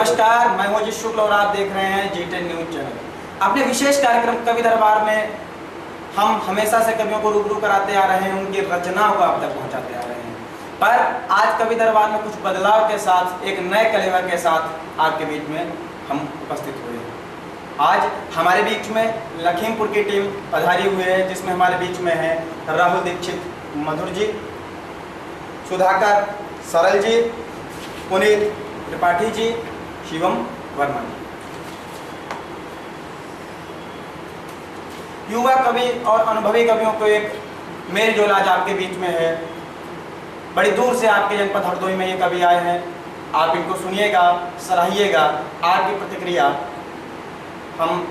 नमस्कार, मैं मोजिद शुक्ल और आप देख रहे हैं G10 न्यूज चैनल। अपने विशेष कार्यक्रम कवि दरबार में हम हमेशा से कवियों को रूबरू कराते आ रहे हैं, उनकी रचनाओं को आप तक पहुंचाते आ रहे हैं। पर आज कवि दरबार में कुछ बदलाव के साथ, एक नए कलेवर के साथ आपके बीच में हम उपस्थित हुए हैं। आज हमारे बीच में लखीमपुर की टीम पधारी हुई है, जिसमें हमारे बीच में है राहुल दीक्षित मधुर जी, सुधाकर सरल जी, पुनीत त्रिपाठी जी, शिवम वर्मा। युवा कवि और अनुभवी कवियों को एक मेल जोल आज आपके बीच में है। बड़ी दूर से आपके जनपद हरदोई में ये कवि आए हैं। आप इनको सुनिएगा, सराहिएगा, आपकी प्रतिक्रिया हम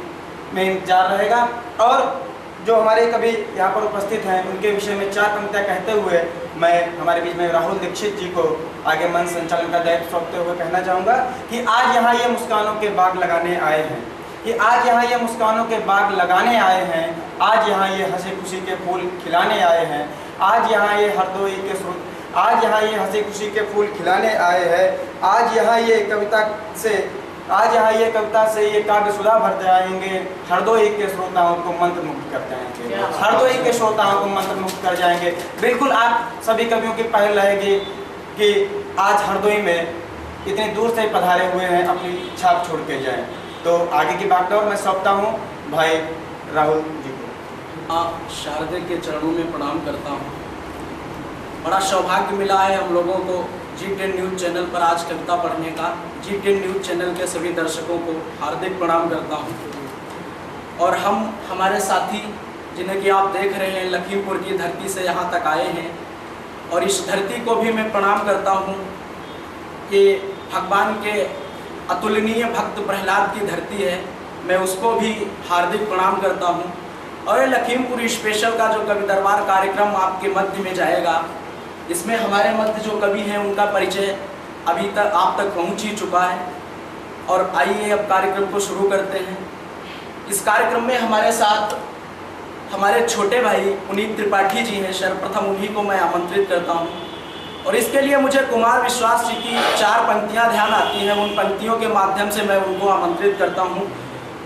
में इंतजार रहेगा। और जो हमारे कवि यहाँ पर उपस्थित हैं, उनके विषय में 4 पंक्तियाँ कहते हुए मैं हमारे बीच में राहुल दीक्षित जी को आगे मंच संचालन का दायित्व सौंपते हुए कहना चाहूँगा कि आज यहाँ ये मुस्कानों के बाग लगाने आए हैं, कि आज यहाँ ये मुस्कानों के बाग लगाने आए हैं, आज यहाँ ये हंसी खुशी के फूल खिलाने आए हैं, आज यहाँ ये हरदोई के आज यहाँ ये हंसी खुशी के फूल खिलाने आए हैं, आज यहाँ ये कविता से ये काव्य सुधा भर जाएंगे, हरदोई के श्रोताओं को मंत्र मुक्त कर जाएंगे, हरदोई के श्रोताओं को मंत्र मुक्त कर जाएंगे। बिल्कुल आप सभी कवियों की पहल रहेगी कि आज हरदोई में इतनी दूर से पधारे हुए हैं, अपनी छाप छोड़ के जाएं। तो आगे की बागडोर मैं सौंपता हूँ भाई राहुल जी को। शारदे के चरणों में प्रणाम करता हूँ। बड़ा सौभाग्य मिला है हम लोगों को G10 न्यूज चैनल पर आज कविता पढ़ने का। G10 न्यूज चैनल के सभी दर्शकों को हार्दिक प्रणाम करता हूँ। और हमारे साथी जिन्हें कि आप देख रहे हैं, लखीमपुर की धरती से यहाँ तक आए हैं, और इस धरती को भी मैं प्रणाम करता हूँ कि भगवान के अतुलनीय भक्त प्रहलाद की धरती है, मैं उसको भी हार्दिक प्रणाम करता हूँ। और ये लखीमपुर स्पेशल का जो कवि दरबार कार्यक्रम आपके मध्य में जाएगा, इसमें हमारे मध्य जो कवि हैं उनका परिचय अभी तक आप तक पहुंच ही चुका है। और आइए अब कार्यक्रम को शुरू करते हैं। इस कार्यक्रम में हमारे साथ हमारे छोटे भाई पुनीत त्रिपाठी जी हैं। सर्वप्रथम उन्हीं को मैं आमंत्रित करता हूं। और इसके लिए मुझे कुमार विश्वास जी की 4 पंक्तियां ध्यान आती हैं। उन पंक्तियों के माध्यम से मैं उनको आमंत्रित करता हूं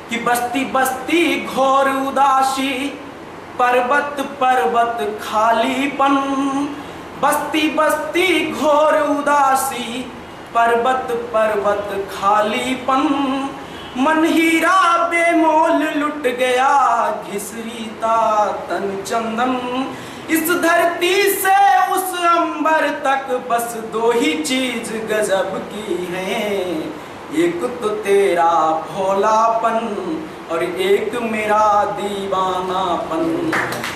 कि बस्ती बस्ती घोर उदासी, पर्वत पर्वत खालीपन, बस्ती बस्ती घोर उदासी, पर्वत पर्वत खालीपन, मन हीरा बेमोल लुट गया, घिसरीता तन चंदन, इस धरती से उस अंबर तक बस 2 ही चीज गजब की हैं, एक तो तेरा भोलापन और एक मेरा दीवानापन।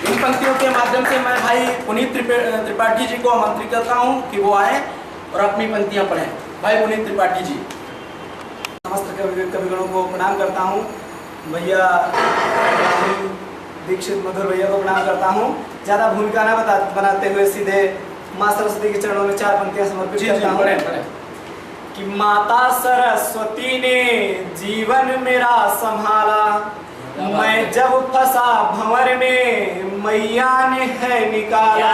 इन पंक्तियों के माध्यम से मैं भाई पुनीत त्रिपाठी जी को आमंत्रित करता हूं कि वो आए और अपनी पंक्तियां पढ़ें। भाई पुनीत त्रिपाठी जी। समस्त कविगणों को प्रणाम करता हूं। भैया राहुल दीक्षित मधुर भैया को प्रणाम करता हूं। ज़्यादा भूमिका ना बनाते हुए सीधे माँ सरस्वती के चरणों में 4 पंक्तियां समर्पित करता हूं कि माता सरस्वती ने जीवन मेरा संभाला, मैं जब फंसा भंवर में मैया ने है निकाला,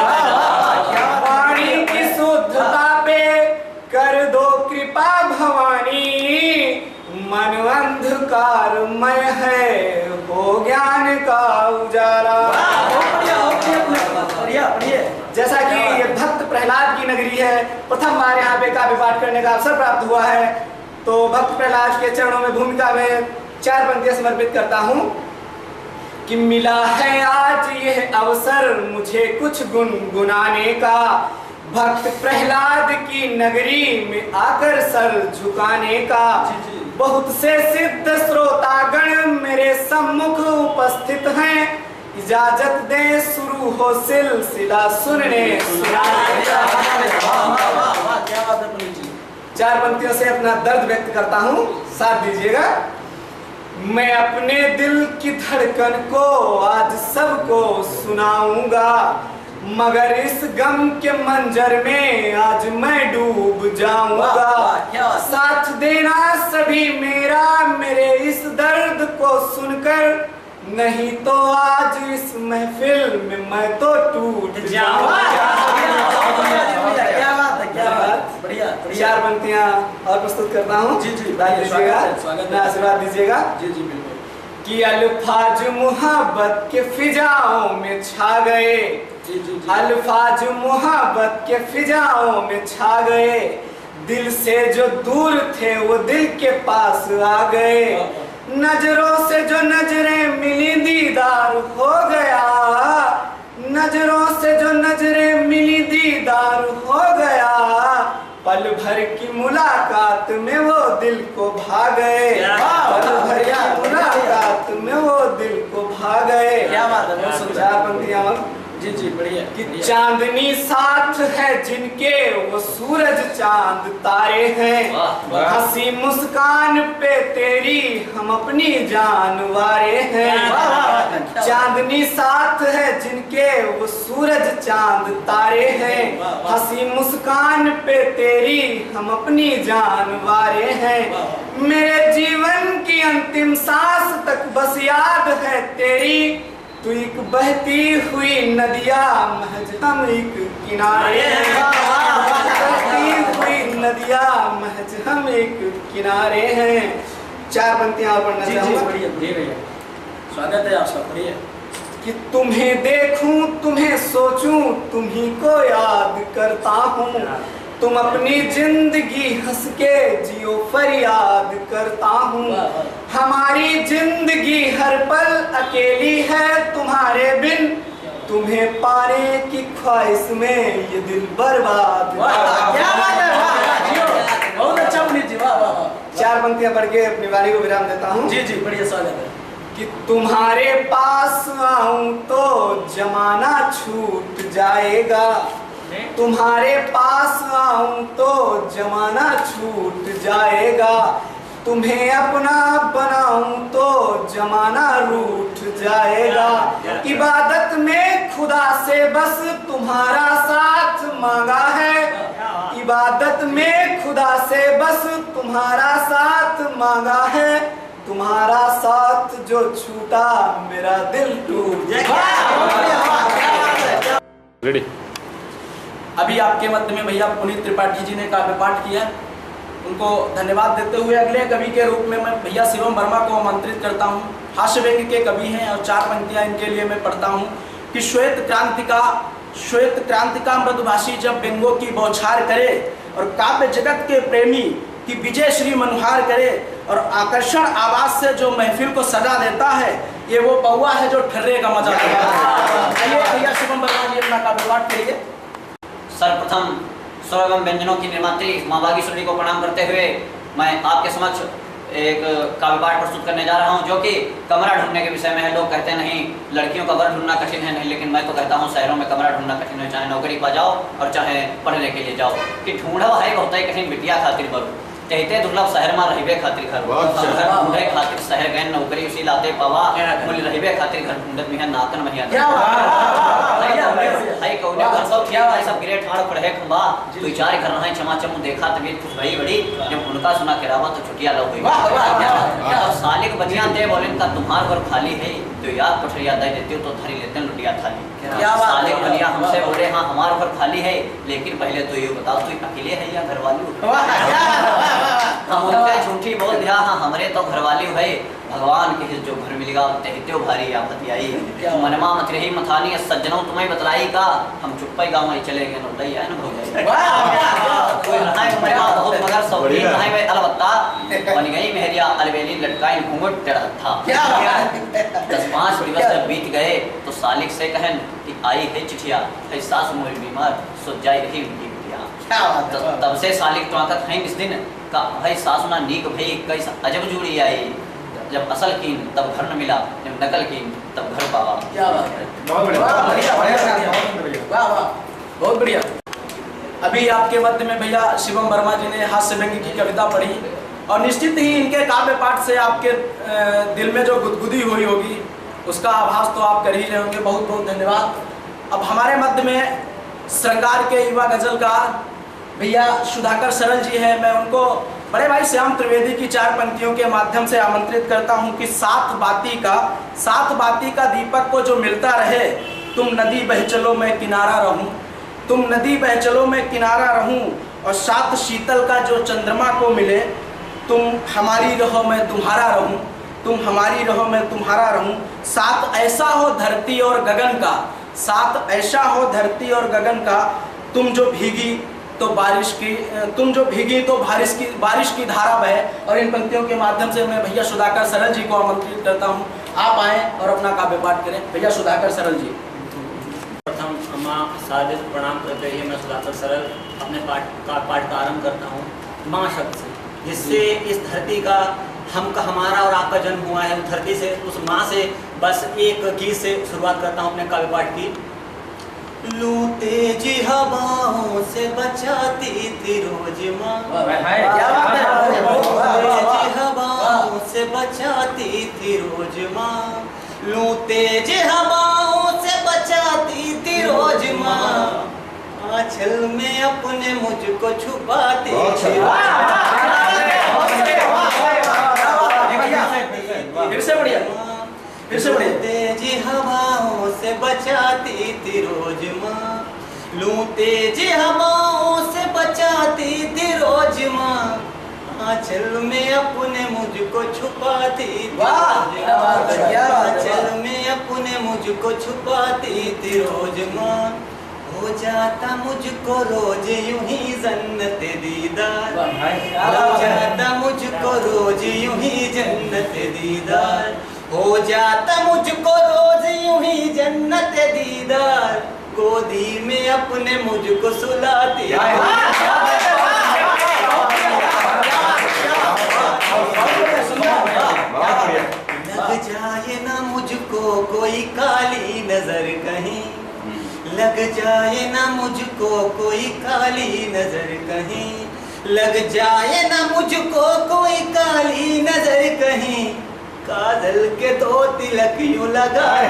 वाणी की शुद्धता पे कर दो कृपा भवानी, मन अंधकारमय है हो ज्ञान का उजाला। जैसा कि ये भक्त प्रहलाद की नगरी है, प्रथम बार यहाँ पे काव्य पाठ करने का अवसर प्राप्त हुआ है, तो भक्त प्रहलाद के चरणों में भूमिका में 4 पंक्तियां समर्पित करता हूँ कि मिला है आज यह अवसर मुझे कुछ गुनगुनाने का, भक्त प्रहलाद की नगरी में आकर सर झुकाने का, बहुत से सिद्ध श्रोतागण मेरे सम्मुख उपस्थित हैं, इजाजत दे शुरू हो सिलसिला सुनने। 4 पंक्तियों से अपना दर्द व्यक्त करता हूँ, साथ दीजिएगा। मैं अपने दिल की धड़कन को आज सबको सुनाऊंगा, मगर इस गम के मंजर में आज मैं डूब जाऊंगा, साथ देना सभी मेरा मेरे इस दर्द को सुनकर, नहीं तो आज इस महफिल में मैं तो टूट जाऊंगा। क्या बात, बढ़िया चार पंक्तियां और प्रस्तुत करता हूँ। जी, जी, दाद दीजिएगा, स्वागत है। अपना आशीर्वाद दीजिएगा जी जी बिल्कुल। कि अल्फाज मोहब्बत के फिजाओं में छा गए, जी जी जी। अल्फाज मोहब्बत के फिजाओं में छा गए, दिल से जो दूर थे वो दिल के पास आ गए, नजरों से जो नजरें मिली दीदार हो गया, नजरों से जो नजरें मिली दीदार हो गया, पल भर की मुलाकात में वो दिल को भा गए, पल भर की मुलाकात में वो दिल को भा गए। क्या बात है, बहुत सुंदर। चार पंक्तियां जी जी बढ़िया। कि चांदनी साथ है जिनके वो सूरज चांद तारे हैं, वाह। हंसी मुस्कान पे तेरी हम अपनी जान वारे हैं, वाह। चांदनी साथ है जिनके वो सूरज चांद तारे हैं, वाह। हंसी मुस्कान पे तेरी हम अपनी जान वारे हैं, मेरे जीवन की अंतिम सांस तक बस याद है तेरी, तू एक बहती हुई नदिया महज हम एक किनारे हैं, बहती हुई नदिया महज हम एक किनारे हैं। चार पंक्तियां पढ़ना जी जी चाहूंगा। बढ़िया भैया, स्वागत है आपका। बढ़िया कि तुम्हें देखूं तुम्हें सोचूं तुम्ही को याद करता हूँ, तुम अपनी जिंदगी हंस के जियो फरियाद करता हूँ, हमारी जिंदगी हर पल अकेली है तुम्हारे बिन, तुम्हें पाने की ख्वाहिश में ये दिल बर्बाद। क्या बात है, वाह बहुत अच्छा पुनीत जी, वाह वाह वाह। चार पंक्तियां पढ़ के अपनी वाणी को विराम देता हूँ। जी जी बढ़िया, स्वागत है। कि तुम्हारे पास आऊं तो जमाना छूट जाएगा, तुम्हारे पास आऊं तो जमाना छूट जाएगा, तुम्हें अपना बनाऊं तो जमाना रूठ जाएगा, इबादत में खुदा से बस तुम्हारा साथ मांगा है, इबादत में खुदा से बस तुम्हारा साथ मांगा है, तुम्हारा साथ जो छूटा मेरा दिल टूट गया। रेडी। अभी आपके मध्य में भैया पुनीत त्रिपाठी जी ने काव्य पाठ किया, उनको धन्यवाद देते हुए अगले कवि के रूप में मैं भैया शिवम वर्मा को आमंत्रित करता हूँ। हास्य व्यंग्य के कवि हैं और चार पंक्तियाँ इनके लिए मैं पढ़ता हूँ कि श्वेत क्रांति का मृदुभाषी जब व्यंगों की बौछार करे और काव्य जगत के प्रेमी की विजय श्री मनुहार करे और आकर्षण आवाज से जो महफिल को सजा देता है, ये वो पौआ है जो ठर्रे का मजा देता है। चलिए भैया शिवम वर्मा जी अपना काव्य पाठ करिए। सर्वप्रथम स्वर एवं व्यंजनों की निर्मात्री माँ बागेश्वरी को प्रणाम करते हुए मैं आपके समक्ष एक काव्य पाठ प्रस्तुत करने जा रहा हूँ, जो कि कमरा ढूंढने के विषय में है। लोग कहते हैं नहीं लड़कियों का वर ढूंढना कठिन है, नहीं, लेकिन मैं तो कहता हूँ शहरों में कमरा ढूंढना कठिन है, चाहे नौकरी पा जाओ और चाहे पढ़ने के लिए जाओ, कि ढूंढो है बहुत ही कठिन बिटिया खातिर बरू, कहते दुर्लभ शहर में रहिबे खातिर घर ढूंढे खातिर शहर गए नौकरी उसी लाते पावा, बोली रहिबे खातिर घर ढूंढत में है नाकन महिया सब गिरे ठाड़ पढ़े खंबा, तू चार घर रहे क्षमा चमू देखा तबीयत कुछ बड़ी बड़ी, जब उनका सुना के रावा तो छुटिया लो हुई। अब सालिक बचियां दे बोले का तुम्हार घर खाली है, तो याद पठरिया दे देते हो तो धरी लेते हैं लुटिया थाली। सालिक बनिया हमसे बोले हाँ हमारा घर खाली है, लेकिन पहले तो ये बताओ तू अकेले है या घर वाली? हम उनके झूठी बोल दिया हाँ हमारे तो घरवाली है, भगवान के हित जो घर मिलेगा तेहत्यो भारी आफत आई, मनमा मत रही मथानी सज्जनों तुम्हें बतलाई का, हम चुप्पे गाँव में चले गए नोटई है ना कोई रहा मनमा बहुत मगर सौरी रहा वे अलबत्ता बन गई मेहरिया अलवेली लटकाई घूंघट टेढ़ा था। 10-5 दिवस जब बीत गए तो सालिक से कहन कि आई है चिठिया है सास मोरी बीमार सो जाई रही उनकी बिटिया। तब से सालिक तो आकर है इस दिन का भाई सासुना नीक भाई कैसा अजब जुड़ी आई, जब असल कीन तब घर न मिला, जब नकल कीन तब घर पावा। क्या बात है, बहुत बढ़िया, वाह वाह बहुत बढ़िया। अभी आपके मध्य में भैया शिवम वर्मा जी ने हास्य व्यंग्य की कविता पढ़ी और निश्चित ही इनके काव्य पाठ से आपके दिल में जो गुदगुदी हुई होगी उसका आभास तो आप कर ही रहे होंगे। बहुत बहुत धन्यवाद। अब हमारे मध्य में श्रृंगार के युवा गजलकार भैया सुधाकर सरल जी हैं, मैं उनको बड़े भाई श्याम त्रिवेदी की 4 पंक्तियों के माध्यम से आमंत्रित करता हूं कि सात बाती का दीपक को जो मिलता रहे, तुम नदी बह चलो मैं किनारा रहूं, तुम नदी बह चलो मैं किनारा रहूं, और सात शीतल का जो चंद्रमा को मिले। तुम हमारी रहो मैं तुम्हारा रहूं, तुम हमारी रहो मैं तुम्हारा रहूं। साथ ऐसा हो धरती और गगन का, साथ ऐसा हो धरती और गगन का। तुम जो भीगी तो बारिश की धारा बहे। और इन पंक्तियों के माध्यम से मैं भैया सुधाकर सरल जी को आमंत्रित करता हूं, आप आए और अपना काव्य पाठ करें। भैया सुधाकर सरल जी। प्रथम अम्मा सादित प्रणाम करते हुए मैं सुधाकर सरल अपने पाठ का आरंभ करता हूँ माँ शब्द से, जिससे इस धरती का हमारा और आपका जन्म हुआ है। उस धरती से, उस माँ से बस एक गीत से शुरुआत करता हूँ अपने काव्य पाठ की। लू तेजी हवाओं से बचाती थी रोज माँ, तेजी हवाओं से बचाती थी रोज माँ। लू तेजी हवाओं से बचाती थी रोज माँ, आंचल में अपने मुझको छुपाती थी। फिर से बढ़िया। तेजी हवाओं से बचाती थी रोज माँ, लू तेजी हवाओं से बचाती थी रोज माँ, आंचल में अपने मुझको छुपाती थी। आंचल में अपने मुझको छुपाती थी रोज माँ, हो जाता मुझको रोज यूं ही जन्नत दीदार, हो जाता मुझको रोज यूं ही जन्नत दीदार, हो जाता मुझको रोज यूं ही जन्नत दीदार, गोदी में अपने मुझको सुलाती। लग जाए ना मुझको कोई काली नजर कहीं, लग जाए ना मुझको कोई काली नजर कहीं, लग जाए ना मुझको कोई काली नजर कहीं, काजल के दो तिलक यूं लगाए।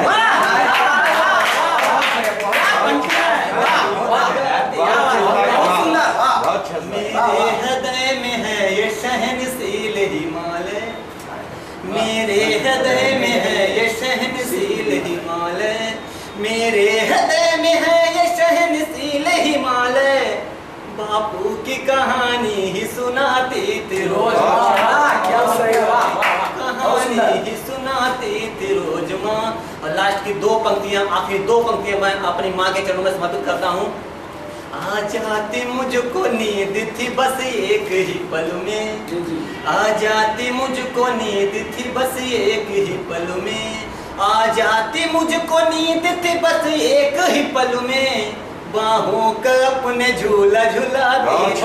मेरे हृदय में है ये शहनशील हिमालय, मेरे हृदय में है ये शहनशील हिमालय, मेरे हृदय में है ये शहनशील हिमालय, बापू की कहानी ही सुनाती थी रोज, कहानी ही सुनाती थी रोज माँ। और लास्ट की दो पंक्तियां, आखिरी दो पंक्तियां मैं अपनी माँ के चरणों में समर्पित करता हूँ। आ जाती मुझको नींद थी बस एक ही पल में, आ जाती मुझको नींद थी बस एक ही पल में, आ जाती मुझको नींद थी बस एक ही पल में, बाहों का अपने झूला झुलाती थी।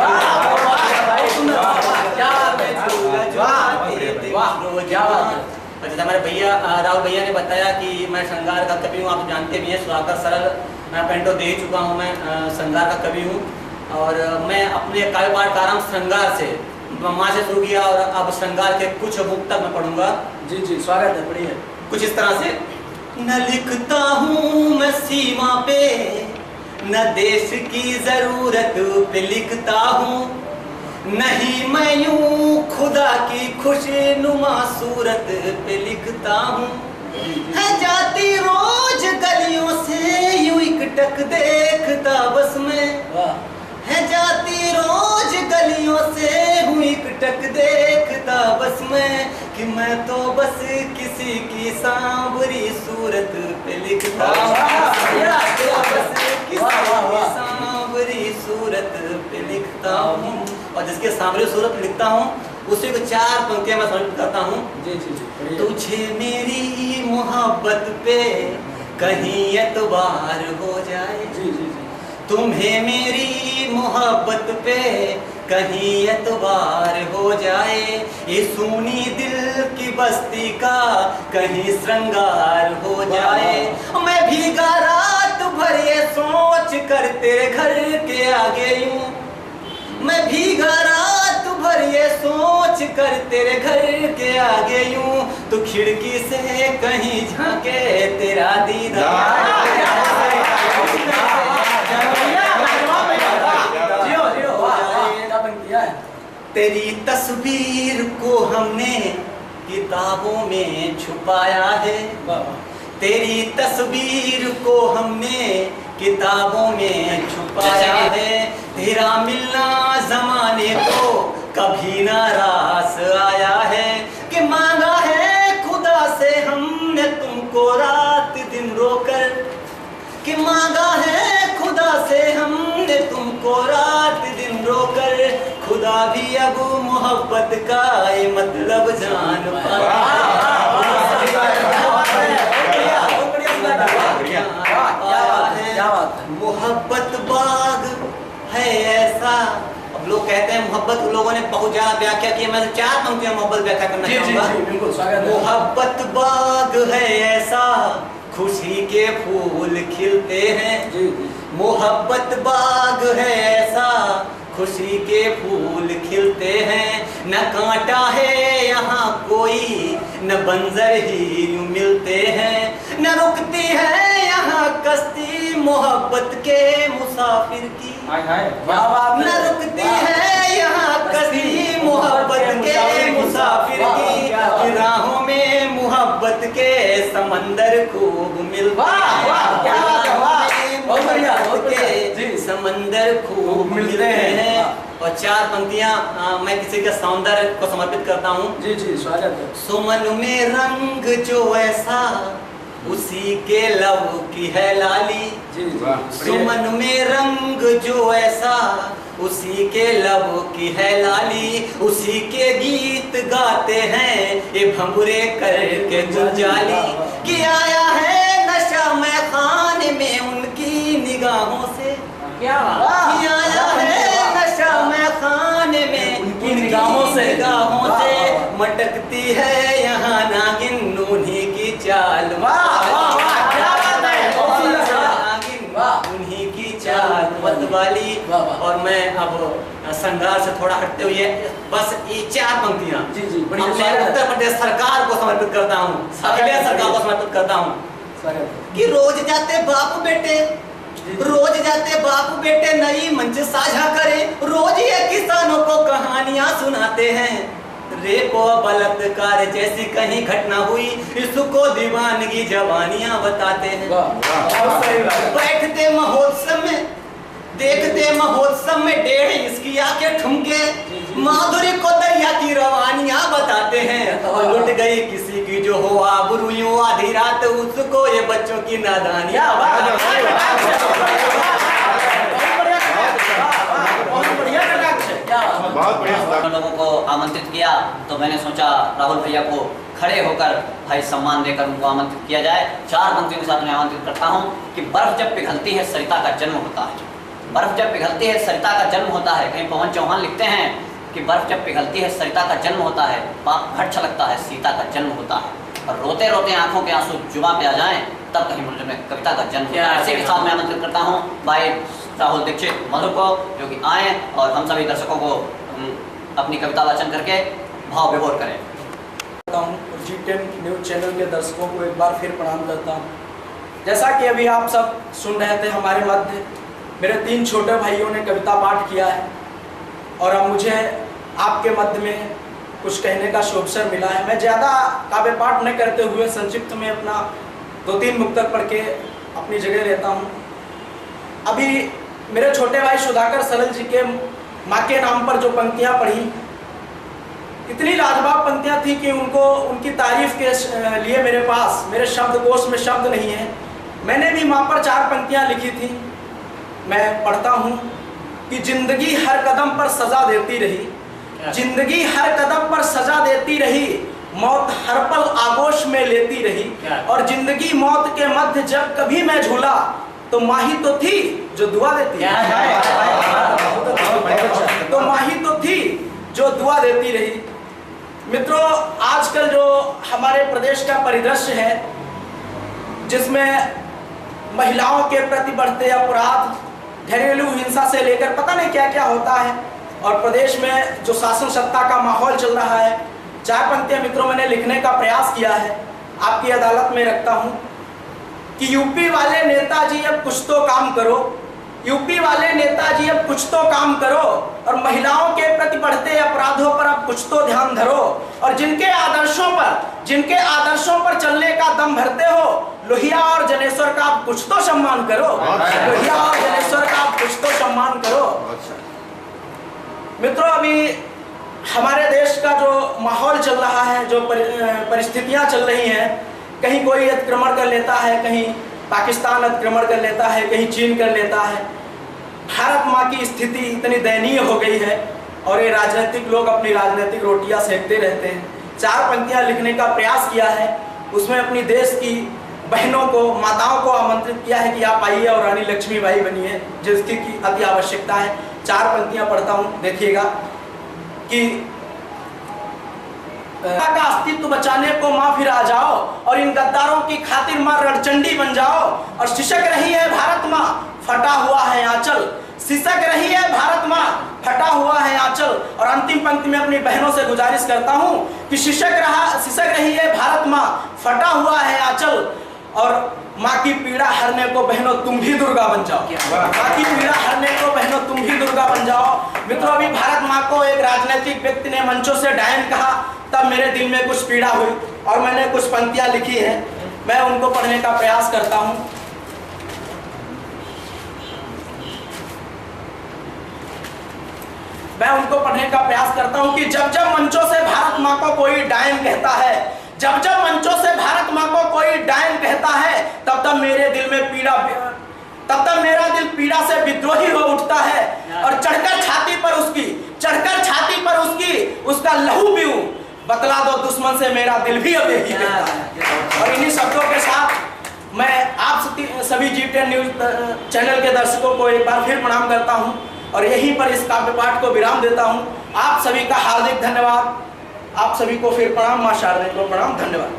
जैसे हमारे भैया राहुल भैया ने बताया कि मैं श्रृंगार का कवि हूँ, आप जानते भी हैं। सुधाकर सरल मैं पेंटो दे ही चुका हूँ, मैं श्रृंगार का कवि हूँ। और मैं अपने काव्य पाठ का आरंभ श्रृंगार से माँ से शुरू किया और अब श्रृंगार के कुछ बुक तक मैं पढ़ूंगा। जी जी, स्वागत है, पढ़िए। कुछ इस तरह से। न लिखता हूँ मैं सीमा पे, न देश की जरूरत पे लिखता हूँ, नहीं मैं यूं खुदा की खुशनुमा सूरत पे लिखता हूँ। है जाती रोज गलियों से यूं एकटक देखता बस में, है जाती रोज गलियों से यूं एकटक देखता बस में, कि मैं तो बस किसी की सांवरी सूरत पे लिखता हूँ, बस किसी की सांवरी सूरत पे लिखता हूँ। और जिसके सांवरी सूरत लिखता हूँ उसी को चार पंक्तियां मैं समर्पित करता हूँ। जी जी जी, तुझे मेरी मोहब्बत पे कहीं एतबार हो जाए, जी जी जी, तुम्हें मेरी मोहब्बत पे कहीं एतबार हो जाए, ये सुनी दिल की बस्ती का कहीं श्रृंगार हो जाए। मैं भीगा रात भर ये सोच कर तेरे घर के आगे यूं, मैं भीगा रात भर ये सोच कर तेरे घर के आगे यूं, तो खिड़की से कहीं झांके तेरा दीदार। तेरी तस्वीर को हमने किताबों में छुपाया है, तेरी तस्वीर को हमने किताबों में छुपाया है, तेरा मिलना जमाने को कभी ना रास आया है, कि मांगा है खुदा से हमने तुमको रात दिन रोकर, कि मांगा है खुदा से हमने तुमको रात दिन रोकर, खुदा भी अब मोहब्बत का ये मतलब जान मोहब्बत बाग है ऐसा। अब लोग कहते हैं मोहब्बत, लोगों ने बहुत ज्यादा व्याख्या की, मैं 4 पंक्तियों मोहब्बत व्याख्या करना चाहूंगा। मोहब्बत बाग है ऐसा, खुशी के फूल खिलते हैं। मोहब्बत बाग है ऐसा, खुशी के फूल खिलते हैं। न कांटा है यहाँ कोई, न बंजर ही यूं मिलते हैं। न रुकती है यहाँ कश्ती मोहब्बत के मुसाफिर की, न रुकती है यहाँ कश्ती मोहब्बत के मुसाफिर की। राहों में मोहब्बत के समंदर खूब मिलते हैं, समंदर खूब मिलते हैं। और 4 पंक्तियां मैं किसी के सौंदर्य को समर्पित करता हूँ। जी जी, स्वागत है। सुमन में रंग जो ऐसा, उसी के लब की है लाली। जी सुमन में रंग जो ऐसा, उसी के लब की है लाली। उसी के गीत गाते हैं ये भंगुरे करके गुंजाली, कि आया है नशा मैं खाने में उनकी निगाहों से। क्या आया है नशा मैं खाने में उनकी निगाहों से मटकती है यहाँ नागिन उन्हीं की चाल। उन्हीं की चाल मतवाली। और मैं अब संघर्ष से थोड़ा हटते हुए बस ये 4 पंक्तियां जी जी, मैं उत्तर प्रदेश सरकार को समर्पित करता हूँ, अखिलेश सरकार को समर्पित करता हूँ। कि रोज जाते बाप बेटे, रोज जाते बाप बेटे नई मंच साझा करें। रोज ये किसानों को कहानियां सुनाते हैं, रेप और बलात्कार जैसी कहीं घटना हुई, इसको दीवानगी जवानियां बताते हैं। बैठते महोत्सव में, देखते महोत्सव में 1.5 इसकी आके ठुमके, माधुरी को दरिया की रवानियां बताते हैं। और लुट गई किसी की जो हो आबरू यूं आधी रात, उसको ये बच्चों की नादानियां। लोगों को आमंत्रित किया तो मैंने सोचा राहुल भैया को खड़े होकर भाई सम्मान देकर उनको आमंत्रित किया जाए। 4 पंक्तियों के साथ मैं आमंत्रित करता हूँ कि बर्फ जब पिघलती है सरिता का जन्म होता है। बर्फ जब पिघलती है सरिता का जन्म होता है। कहीं पवन चौहान लिखते हैं कि बर्फ जब पिघलती है सरिता का जन्म होता है, पाप घट छलकता है सीता का जन्म होता है। और रोते रोते आंखों के आंसू जुबां पे आ जाएं तब कहीं मुझे में कविता का जन्म होता है। इसी के साथ मैं आमंत्रित करता हूँ भाई राहुल दीक्षित मधुर को, जो कि आए और हम सभी दर्शकों को अपनी कविता वाचन करके भाव विभोर करें। G10 न्यूज़ चैनल के दर्शकों को एक बार फिर प्रणाम करता हूँ। जैसा कि अभी आप सब सुन रहे थे, हमारे मध्य मेरे 3 छोटे भाइयों ने कविता पाठ किया है और अब मुझे आपके मध्य में कुछ कहने का अवसर मिला है। मैं ज़्यादा काव्य पाठ न करते हुए संक्षिप्त में अपना 2-3 मुक्तक पढ़ के अपनी जगह लेता हूँ। अभी मेरे छोटे भाई सुधाकर सरल जी के माँ के नाम पर जो पंक्तियाँ पढ़ी, इतनी लाजवाब पंक्तियाँ थी कि उनको उनकी तारीफ के लिए मेरे पास मेरे शब्दकोश में शब्द नहीं है। मैंने भी माँ पर 4 पंक्तियाँ लिखी थी। मैं पढ़ता हूँ कि जिंदगी हर कदम पर सजा देती रही, जिंदगी हर कदम पर सजा देती रही, मौत हर पल आगोश में लेती रही। और जिंदगी मौत के मध्य जब कभी मैं झूला तो माही तो थी जो दुआ देती तो माही तो थी जो दुआ देती रही। मित्रों, आजकल जो हमारे प्रदेश का परिदृश्य है, जिसमें महिलाओं के प्रति बढ़ते अपराध, घरेलू हिंसा से लेकर पता नहीं क्या क्या होता है, और प्रदेश में जो शासन सत्ता का माहौल चल रहा है, 4 पंक्तियां मित्रों मैंने लिखने का प्रयास किया है, आपकी अदालत में रखता हूं कि यूपी वाले नेताजी अब कुछ तो काम करो, यूपी वाले नेताजी अब कुछ तो काम करो और महिलाओं के प्रति बढ़ते अपराधों पर अब कुछ तो ध्यान धरो और जिनके आदर्शों पर चलने का दम भरते हो, लोहिया और जनेश्वर का आप कुछ तो सम्मान करो। लोहिया और जनेश्वर का आप कुछ तो सम्मान करो। मित्रों, अभी हमारे देश का जो माहौल चल रहा है, जो परिस्थितियां चल रही हैं, कहीं कोई अतिक्रमण कर लेता है, कहीं पाकिस्तान अतिक्रमण कर लेता है, कहीं चीन कर लेता है। भारत माँ की स्थिति इतनी दयनीय हो गई है और ये राजनीतिक लोग अपनी राजनीतिक रोटियां सेकते रहते हैं। 4 पंक्तियां लिखने का प्रयास किया है, उसमें अपनी देश की बहनों को, माताओं को आमंत्रित किया है कि आप आइए और रानी लक्ष्मीबाई बनिए, जिसकी की अति आवश्यकता है। 4 पंक्तियां पढ़ता हूँ, देखिएगा कि का अस्तित्व बचाने को माँ फिर आ जाओ और इन गद्दारों की खातिर माँ रणचंडी बन जाओ। और सिसक रही है भारत माँ, फटा हुआ है आंचल। सिसक रही है भारत माँ, फटा हुआ है आंचल। और अंतिम पंक्ति में अपनी बहनों से गुजारिश करता हूँ कि सिसक रही है भारत माँ, फटा हुआ है आंचल। और माँ की पीड़ा हरने को बहनों तुम भी दुर्गा बन जाओ। माँ की पीड़ा हरने को बहनों तुम भी दुर्गा बन जाओ। मित्रों, अभी भारत माँ को एक राजनीतिक व्यक्ति ने मंचों से डायन कहा, तब मेरे दिल में कुछ पीड़ा हुई और मैंने कुछ पंक्तियां लिखी हैं, मैं उनको पढ़ने का प्रयास करता हूं। मैं उनको पढ़ने का प्रयास करता हूं कि जब जब मंचों से भारत माँ को कोई डायन कहता है, जब जब मंचों से भारत माँ को कोई डायन कहता है, तब तब मेरे दिल में पीड़ा, तब तब मेरा दिल पीड़ा से विद्रोही हो उठता है और चढ़कर छाती पर उसका लहू पीऊं, बतला दो दुश्मन से मेरा दिल भी अब यही कहता है। और इन्हीं शब्दों के साथ मैं आप सभी G10 न्यूज चैनल के दर्शकों को एक बार फिर प्रणाम करता हूं और यहीं पर इस काव्य पाठ को विराम देता हूं। आप सभी का हार्दिक धन्यवाद। आप सभी को फिर प्रणाम, मां शारदा को प्रणाम, धन्यवाद।